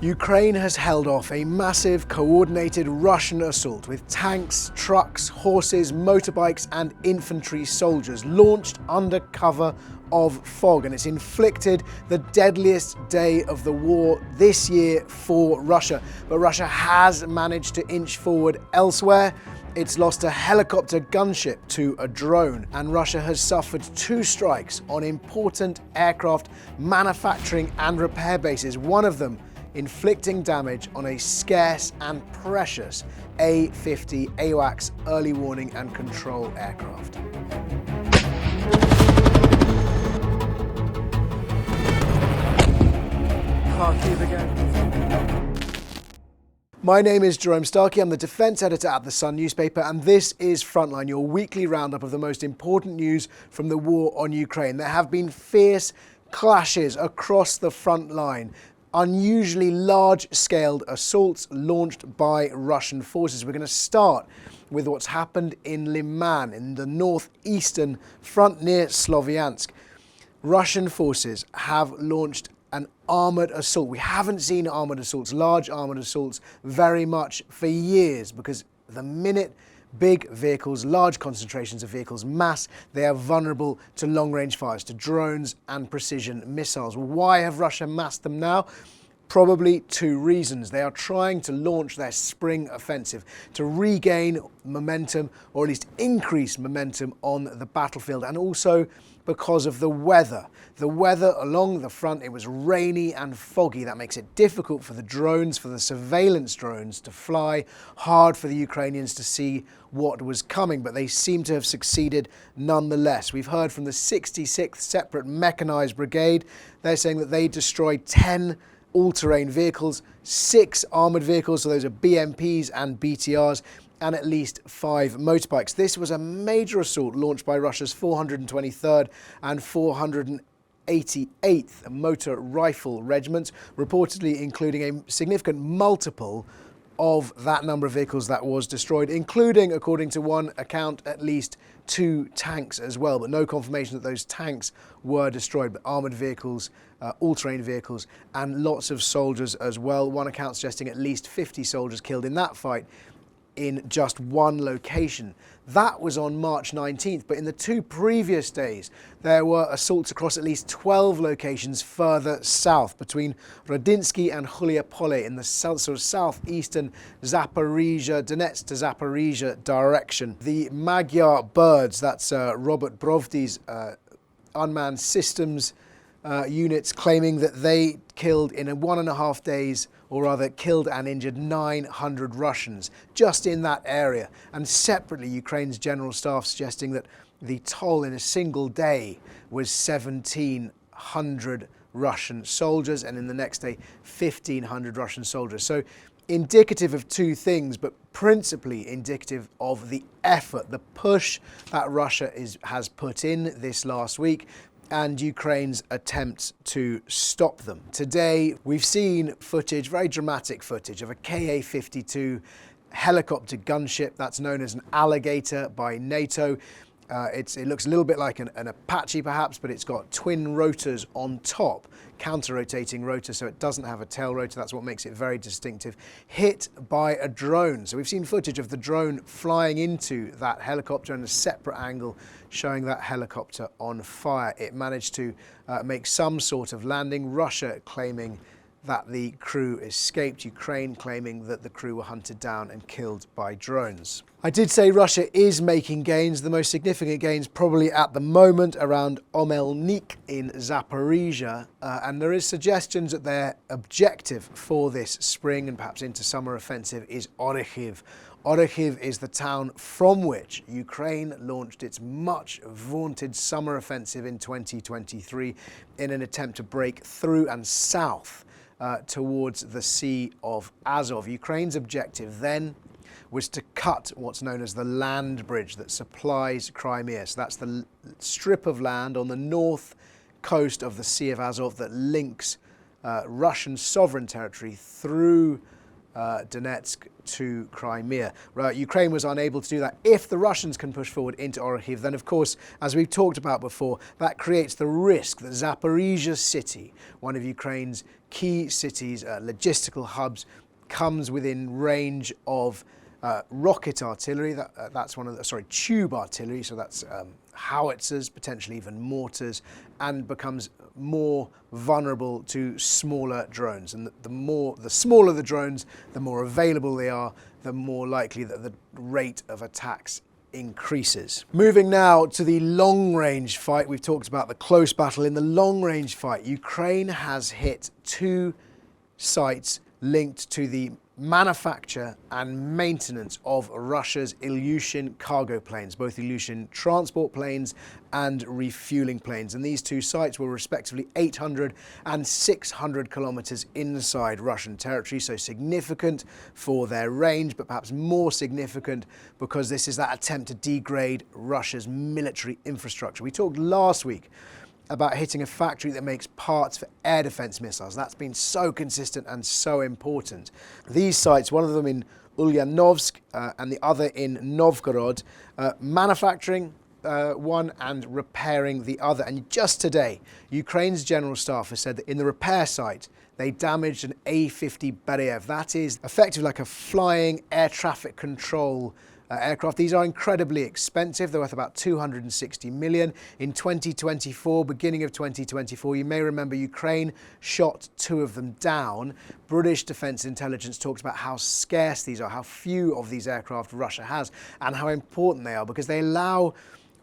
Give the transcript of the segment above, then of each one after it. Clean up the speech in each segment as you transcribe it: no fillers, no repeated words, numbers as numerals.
Ukraine has held off a massive coordinated Russian assault with tanks, trucks, horses, motorbikes and infantry soldiers launched under cover of fog, and it's inflicted the deadliest day of the war this year for Russia. But Russia has managed to inch forward elsewhere. It's lost a helicopter gunship to a drone, and Russia has suffered 2 strikes on important aircraft manufacturing and repair bases, one of them inflicting damage on a scarce and precious A-50 AWACS early warning and control aircraft. Kharkiv again. My name is Jerome Starkey. I'm the defence editor at The Sun newspaper, and this is Frontline, your weekly roundup of the most important news from the war on Ukraine. There have been fierce clashes across the front line. Unusually large-scaled assaults launched by Russian forces. We're going to start with what's happened in Lyman, in the northeastern front near Sloviansk. Russian forces have launched an armoured assault. We haven't seen armoured assaults, large armoured assaults, very much for years, because the minute big vehicles, large concentrations of vehicles mass, they are vulnerable to long-range fires, to drones and precision missiles. Why have Russia massed them now? Probably 2 reasons. They are trying to launch their spring offensive to regain momentum, or at least increase momentum on the battlefield, and also because of the weather. The weather along the front, it was rainy and foggy. That makes it difficult for the drones, for the surveillance drones to fly, hard for the Ukrainians to see what was coming, but they seem to have succeeded nonetheless. We've heard from the 66th Separate Mechanized Brigade. They're saying that they destroyed 10 all-terrain vehicles, 6 armoured vehicles, so those are BMPs and BTRs, and at least 5 motorbikes. This was a major assault launched by Russia's 423rd and 488th Motor Rifle Regiments, reportedly including a significant multiple of that number of vehicles that was destroyed, including, according to one account, at least 2 tanks as well, but no confirmation that those tanks were destroyed, but armoured vehicles, all-terrain vehicles, and lots of soldiers as well. One account suggesting at least 50 soldiers killed in that fight in just one location. That was on March 19th, but in the 2 previous days, there were assaults across at least 12 locations further south, between Rodinsky and Huliapole in the southeastern Zaporizhia, Donetsk to Zaporizhia direction. The Magyar Birds, that's Robert Brovdy's unmanned systems units, claiming that they killed in 1.5 days, or rather killed and injured 900 Russians just in that area. And separately, Ukraine's general staff suggesting that the toll in a single day was 1,700 Russian soldiers, and in the next day 1,500 Russian soldiers. So indicative of 2 things, but principally indicative of the effort, the push that Russia has put in this last week, and Ukraine's attempts to stop them. Today, we've seen footage, very dramatic footage, of a Ka-52 helicopter gunship that's known as an Alligator by NATO. It looks a little bit like an Apache perhaps, but it's got twin rotors on top, counter-rotating rotors, so it doesn't have a tail rotor. That's what makes it very distinctive. Hit by a drone. So we've seen footage of the drone flying into that helicopter and a separate angle showing that helicopter on fire. It managed to make some sort of landing. Russia claiming that the crew escaped, Ukraine claiming that the crew were hunted down and killed by drones. I did say Russia is making gains, the most significant gains probably at the moment around Omelnik in Zaporizhia, and there is suggestions that their objective for this spring and perhaps into summer offensive is Orikhiv. Orikhiv is the town from which Ukraine launched its much vaunted summer offensive in 2023 in an attempt to break through and south towards the Sea of Azov. Ukraine's objective then was to cut what's known as the land bridge that supplies Crimea. So that's the strip of land on the north coast of the Sea of Azov that links Russian sovereign territory through Donetsk to Crimea. Ukraine was unable to do that. If the Russians can push forward into Orikhiv, then of course, as we've talked about before, that creates the risk that Zaporizhia city, one of Ukraine's key cities, logistical hubs, comes within range of rocket artillery. That's one of the, tube artillery, so that's howitzers, potentially even mortars, and becomes more vulnerable to smaller drones. And the smaller the drones, the more available they are, the more likely that the rate of attacks increases. Moving now to the long-range fight. We've talked about the close battle. In the long-range fight, Ukraine has hit 2 sites linked to the manufacture and maintenance of Russia's Ilyushin cargo planes, both Ilyushin transport planes and refueling planes. And these 2 sites were respectively 800 and 600 kilometers inside Russian territory, so significant for their range, but perhaps more significant because this is that attempt to degrade Russia's military infrastructure. We talked last week about hitting a factory that makes parts for air defense missiles. That's been so consistent and so important. These sites, one of them in Ulyanovsk and the other in Novgorod, manufacturing one and repairing the other. And just today, Ukraine's general staff has said that in the repair site, they damaged an A-50 Beriev. That is effectively like a flying air traffic control aircraft. These are incredibly expensive. They're worth about 260 million. In 2024, beginning of 2024, you may remember Ukraine shot 2 of them down. British Defence Intelligence talked about how scarce these are, how few of these aircraft Russia has, and how important they are because they allow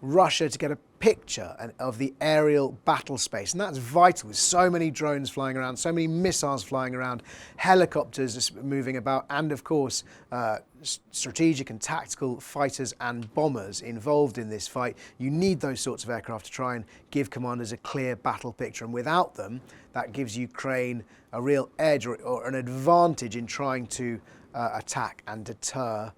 Russia to get a picture of the aerial battle space. And that's vital with so many drones flying around, so many missiles flying around, helicopters moving about, and of course, strategic and tactical fighters and bombers involved in this fight. You need those sorts of aircraft to try and give commanders a clear battle picture. And without them, that gives Ukraine a real edge or an advantage in trying to attack and deter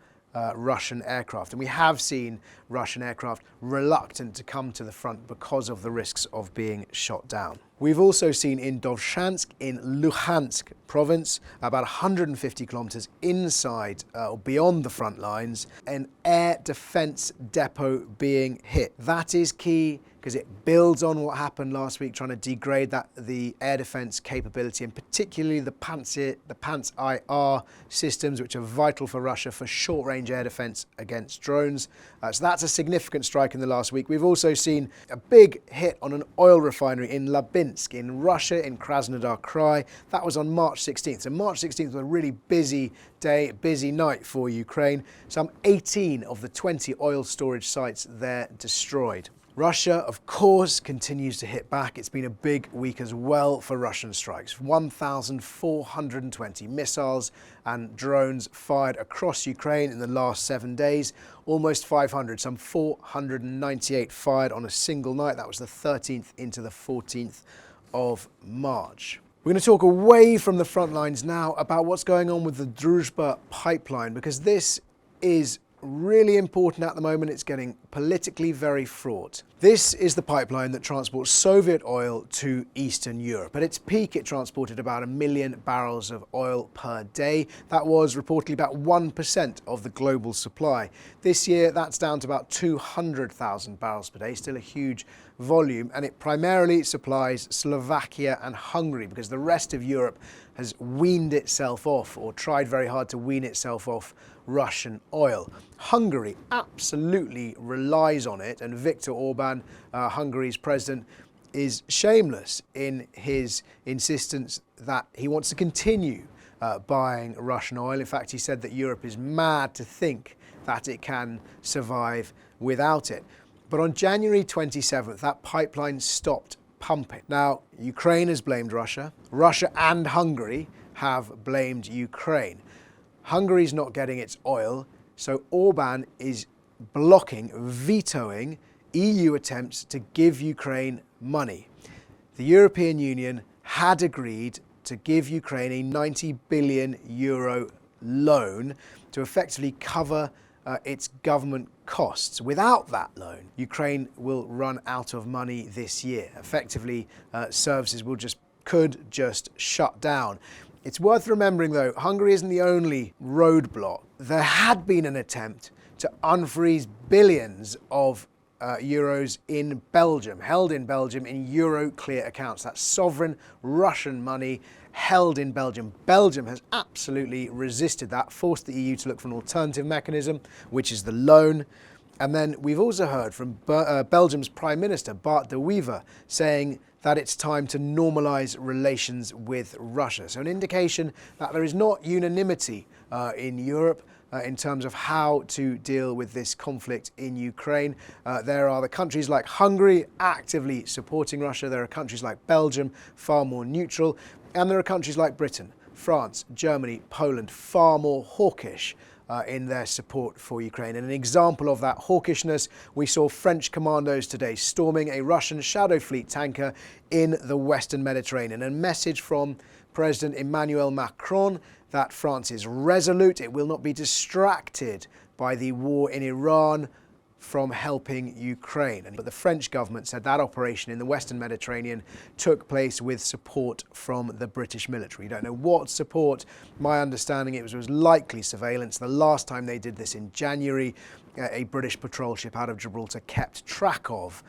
Russian aircraft. And we have seen Russian aircraft reluctant to come to the front because of the risks of being shot down. We've also seen in Dovzhansk in Luhansk province, about 150 kilometers inside or beyond the front lines, an air defense depot being hit. That is key because it builds on what happened last week, trying to degrade the air defense capability, and particularly the Pantsir systems, which are vital for Russia for short-range air defense against drones. So that's a significant strike in the last week. We've also seen a big hit on an oil refinery in Labinsk in Russia, in Krasnodar Krai. That was on March 16th. So March 16th was a really busy day, busy night for Ukraine. Some 18 of the 20 oil storage sites there destroyed. Russia, of course, continues to hit back. It's been a big week as well for Russian strikes. 1,420 missiles and drones fired across Ukraine in the last 7 days. Almost 500, some 498 fired on a single night. That was the 13th into the 14th of March. We're going to talk away from the front lines now about what's going on with the Druzhba pipeline, because this is really important at the moment. It's getting politically very fraught. This is the pipeline that transports Soviet oil to Eastern Europe. At its peak, it transported about 1 million barrels of oil per day. That was reportedly about 1% of the global supply. This year, that's down to about 200,000 barrels per day, still a huge volume, and it primarily supplies Slovakia and Hungary because the rest of Europe has weaned itself off, or tried very hard to wean itself off, Russian oil. Hungary absolutely relies on it, and Viktor Orban, Hungary's president, is shameless in his insistence that he wants to continue buying Russian oil. In fact, he said that Europe is mad to think that it can survive without it. But on January 27th, that pipeline stopped pumping. Now, Ukraine has blamed Russia. Russia and Hungary have blamed Ukraine. Hungary's not getting its oil, so Orban is blocking, vetoing EU attempts to give Ukraine money. The European Union had agreed to give Ukraine a 90 billion euro loan to effectively cover its government costs. Without that loan, Ukraine will run out of money this year. Effectively, services could just shut down. It's worth remembering, though, Hungary isn't the only roadblock. There had been an attempt to unfreeze billions of euros in Belgium, held in Belgium in euro clear accounts. That's sovereign Russian money held in Belgium. Belgium has absolutely resisted that, forced the EU to look for an alternative mechanism, which is the loan. And then we've also heard from Belgium's Prime Minister, Bart de Wever, saying that it's time to normalise relations with Russia. So an indication that there is not unanimity in Europe in terms of how to deal with this conflict in Ukraine. There are the countries like Hungary actively supporting Russia. There are countries like Belgium, far more neutral. And there are countries like Britain, France, Germany, Poland, far more hawkish in their support for Ukraine. And an example of that hawkishness, we saw French commandos today storming a Russian Shadow Fleet tanker in the Western Mediterranean. A message from President Emmanuel Macron that France is resolute, it will not be distracted by the war in Iran from helping Ukraine. But the French government said that operation in the Western Mediterranean took place with support from the British military. We don't know what support. My understanding it was likely surveillance. The last time they did this in January, a British patrol ship out of Gibraltar kept track of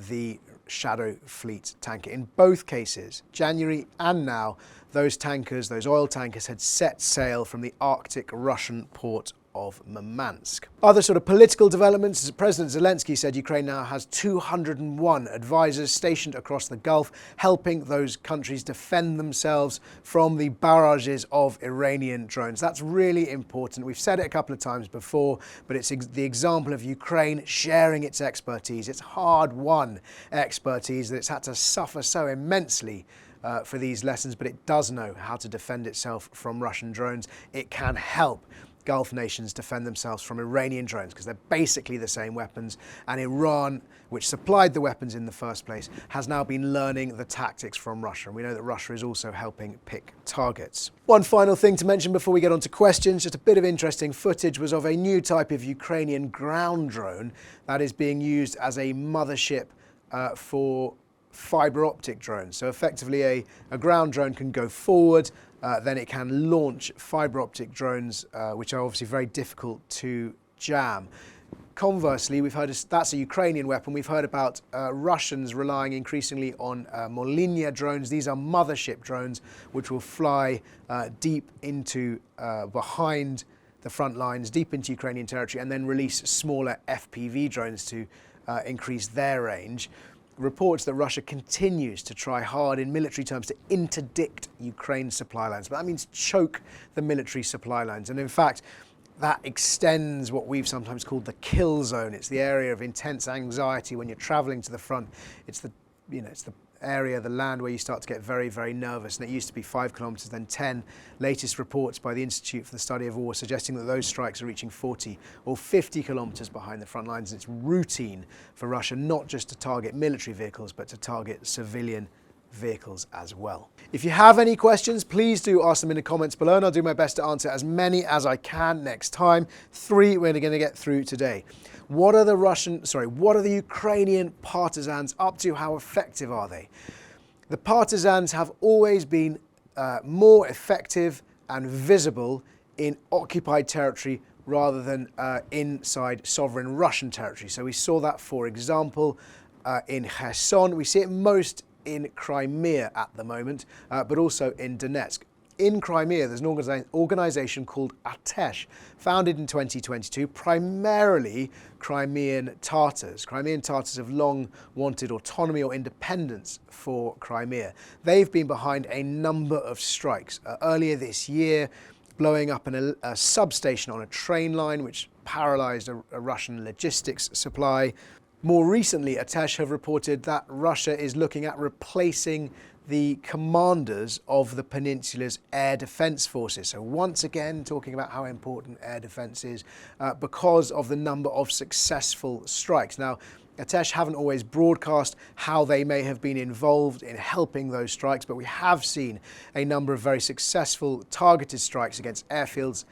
the Shadow Fleet tanker. In both cases, January and now, those tankers, those oil tankers, had set sail from the Arctic Russian port of Murmansk. Other sort of political developments, President Zelensky said Ukraine now has 201 advisors stationed across the Gulf, helping those countries defend themselves from the barrages of Iranian drones. That's really important. We've said it a couple of times before, but it's the example of Ukraine sharing its expertise, its hard-won expertise that it's had to suffer so immensely for these lessons, but it does know how to defend itself from Russian drones. It can help Gulf nations defend themselves from Iranian drones because they're basically the same weapons, and Iran, which supplied the weapons in the first place, has now been learning the tactics from Russia, and we know that Russia is also helping pick targets. One final thing to mention before we get on to questions, just a bit of interesting footage was of a new type of Ukrainian ground drone that is being used as a mothership for fibre optic drones. So effectively a ground drone can go forward, then it can launch fibre optic drones, which are obviously very difficult to jam. Conversely, we've heard that's a Ukrainian weapon. We've heard about Russians relying increasingly on Molniya drones. These are mothership drones which will fly deep into behind the front lines, deep into Ukrainian territory, and then release smaller FPV drones to increase their range. Reports that Russia continues to try hard in military terms to interdict Ukraine's supply lines, but that means choke the military supply lines. And in fact, that extends what we've sometimes called the kill zone. It's the area of intense anxiety when you're traveling to the front. It's the area, the land where you start to get very, very nervous. And it used to be 5 kilometres, then 10. Latest reports by the Institute for the Study of War suggesting that those strikes are reaching 40 or 50 kilometres behind the front lines. It's routine for Russia not just to target military vehicles, but to target civilian vehicles as well. If you have any questions, please do ask them in the comments below, and I'll do my best to answer as many as I can next time. 3 we're going to get through today. What are the Ukrainian partisans up to? How effective are they? The partisans have always been more effective and visible in occupied territory rather than inside sovereign Russian territory. So we saw that, for example, in Kherson. We see it most in Crimea at the moment, but also in Donetsk. In Crimea, there's an organisation called Atesh, founded in 2022, primarily Crimean Tatars. Crimean Tatars have long wanted autonomy or independence for Crimea. They've been behind a number of strikes. Earlier this year, blowing up a substation on a train line, which paralysed a Russian logistics supply. More recently, Atesh have reported that Russia is looking at replacing the commanders of the peninsula's air defence forces. So once again, talking about how important air defence is because of the number of successful strikes. Now, Atesh haven't always broadcast how they may have been involved in helping those strikes, but we have seen a number of very successful targeted strikes against airfields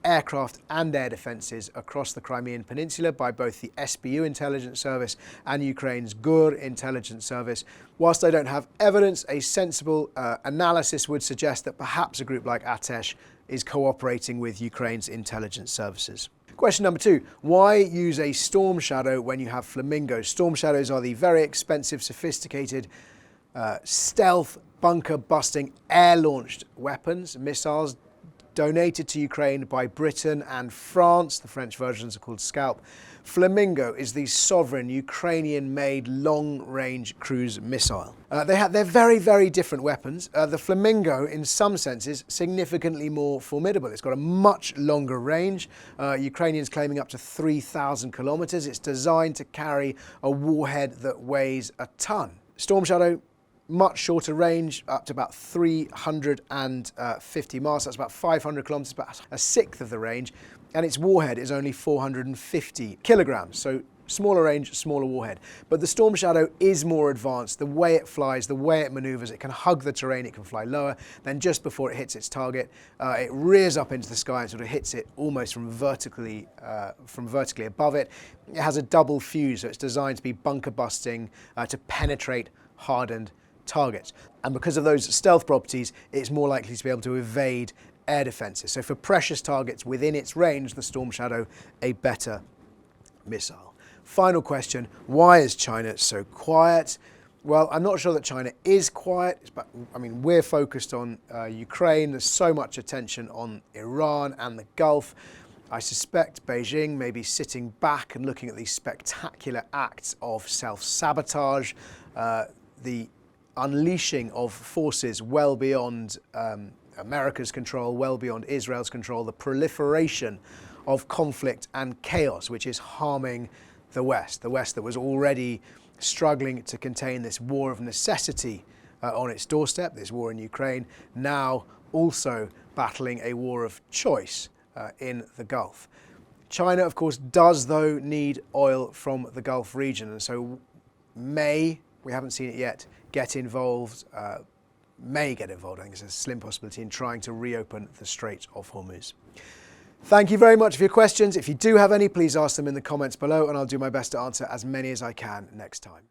aircraft and air defences across the Crimean Peninsula by both the SBU intelligence service and Ukraine's GUR intelligence service. Whilst I don't have evidence, a sensible analysis would suggest that perhaps a group like Atesh is cooperating with Ukraine's intelligence services. Question number 2. Why use a Storm Shadow when you have Flamingos? Storm Shadows are the very expensive, sophisticated, stealth, bunker-busting, air-launched weapons, missiles donated to Ukraine by Britain and France. The French versions are called Scalp. Flamingo is the sovereign Ukrainian-made long-range cruise missile. They're very, very different weapons. The Flamingo, in some senses, significantly more formidable. It's got a much longer range. Ukrainians claiming up to 3,000 kilometers. It's designed to carry a warhead that weighs a ton. Storm Shadow, much shorter range, up to about 350 miles. That's about 500 kilometers, about a sixth of the range. And its warhead is only 450 kilograms. So smaller range, smaller warhead. But the Storm Shadow is more advanced. The way it flies, the way it maneuvers, it can hug the terrain, it can fly lower. Then just before it hits its target, it rears up into the sky and sort of hits it almost from vertically above it. It has a double fuse, so it's designed to be bunker busting, to penetrate hardened targets. And because of those stealth properties, it's more likely to be able to evade air defences. So for precious targets within its range, the Storm Shadow, a better missile. Final question, why is China so quiet? Well, I'm not sure that China is quiet, but I mean, we're focused on Ukraine. There's so much attention on Iran and the Gulf. I suspect Beijing may be sitting back and looking at these spectacular acts of self-sabotage, the unleashing of forces well beyond America's control, well beyond Israel's control, the proliferation of conflict and chaos, which is harming the West that was already struggling to contain this war of necessity on its doorstep, this war in Ukraine, now also battling a war of choice in the Gulf. China, of course, does, though, need oil from the Gulf region, and so we haven't seen it yet, may get involved, I think it's a slim possibility, in trying to reopen the Strait of Hormuz. Thank you very much for your questions. If you do have any, please ask them in the comments below, and I'll do my best to answer as many as I can next time.